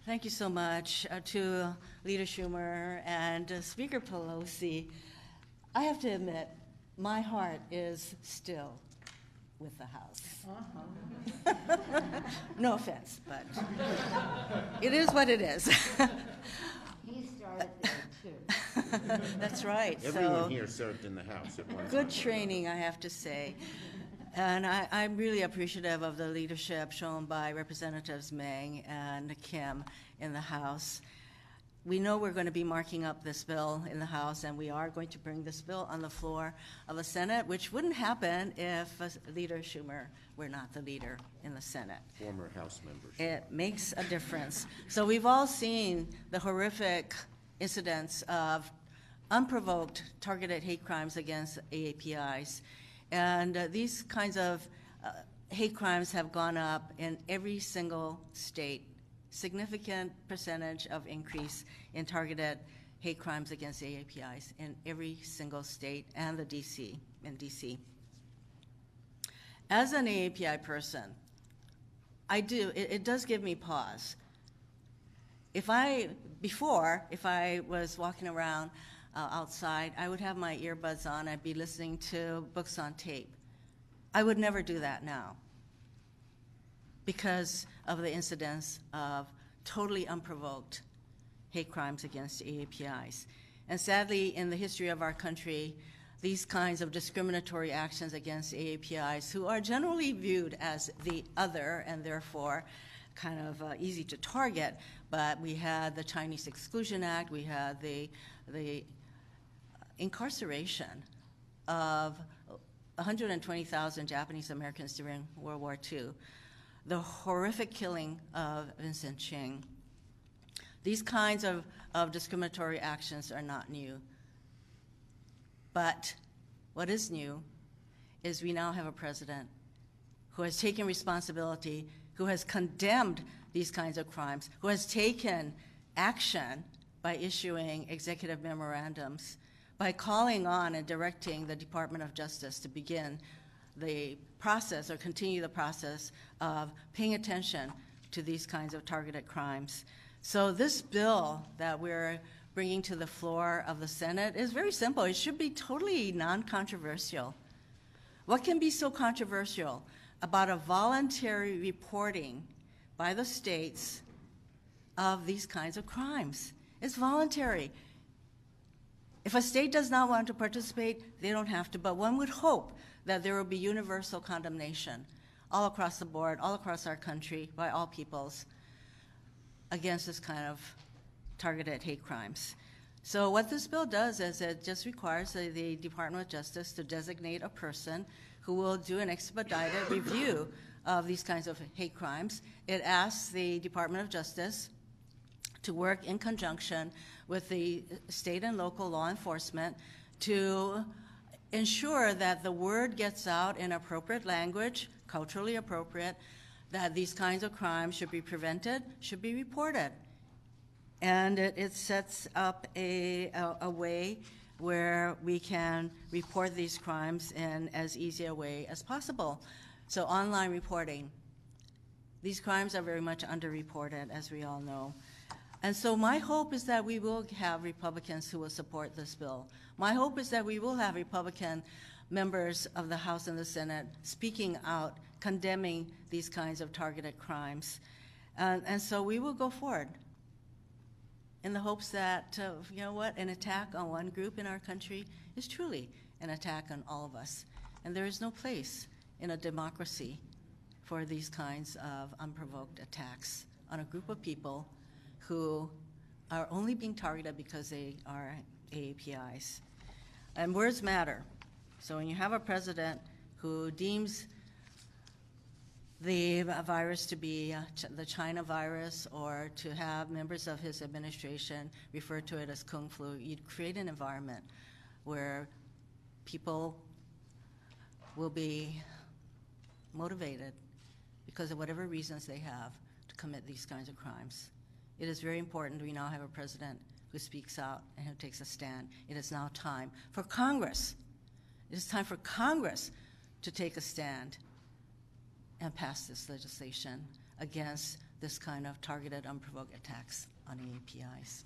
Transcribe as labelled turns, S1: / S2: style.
S1: Thank you so much to Leader Schumer and Speaker Pelosi. I have to admit, my heart is still with the House. No offense, but it is what it is.
S2: He started there too.
S1: That's right.
S3: Everyone here served in the House at one time.
S1: Good training, I have to say. And I'm really appreciative of the leadership shown by Representatives Meng and Kim in the House. We know we're going to be marking up this bill in the House, and we are going to bring this bill on the floor of the Senate, which wouldn't happen if Leader Schumer were not the leader in the Senate.
S3: Former House members.
S1: It makes a difference. So we've all seen the horrific incidents of unprovoked targeted hate crimes against AAPIs. And these kinds of hate crimes have gone up in every single state. Significant percentage of increase in targeted hate crimes against AAPIs in every single state and in DC. As an AAPI person, it does give me pause. If I was walking around outside, I would have my earbuds on, I'd be listening to books on tape. I would never do that now because of the incidents of totally unprovoked hate crimes against AAPIs. And sadly, in the history of our country, these kinds of discriminatory actions against AAPIs, who are generally viewed as the other and therefore kind of easy to target, but we had the Chinese Exclusion Act, we had the incarceration of 120,000 Japanese Americans during World War II, the horrific killing of Vincent Ching. These kinds of discriminatory actions are not new. But what is new is we now have a president who has taken responsibility, who has condemned these kinds of crimes, who has taken action by issuing executive memorandums, by calling on and directing the Department of Justice to begin the process or continue the process of paying attention to these kinds of targeted crimes. So this bill that we're bringing to the floor of the Senate is very simple. It should be totally non-controversial. What can be so controversial about a voluntary reporting by the states of these kinds of crimes? It's voluntary. If a state does not want to participate, they don't have to, but one would hope that there will be universal condemnation all across the board, all across our country, by all peoples, against this kind of targeted hate crimes. So what this bill does is it just requires the Department of Justice to designate a person who will do an expedited review of these kinds of hate crimes. It asks the Department of Justice to work in conjunction with the state and local law enforcement to ensure that the word gets out in appropriate language, culturally appropriate, that these kinds of crimes should be prevented, should be reported. And it sets up a way where we can report these crimes in as easy a way as possible. So online reporting. These crimes are very much underreported, as we all know. And so my hope is that we will have Republicans who will support this bill. My hope is that we will have Republican members of the House and the Senate speaking out, condemning these kinds of targeted crimes. And so we will go forward in the hopes that, you know what, an attack on one group in our country is truly an attack on all of us. And there is no place in a democracy for these kinds of unprovoked attacks on a group of people who are only being targeted because they are AAPIs. And words matter. So when you have a president who deems the virus to be the China virus, or to have members of his administration refer to it as Kung flu, you'd create an environment where people will be motivated because of whatever reasons they have to commit these kinds of crimes. It is very important we now have a president who speaks out and who takes a stand. It is now time for Congress. It is time for Congress to take a stand and pass this legislation against this kind of targeted, unprovoked attacks on AAPIs.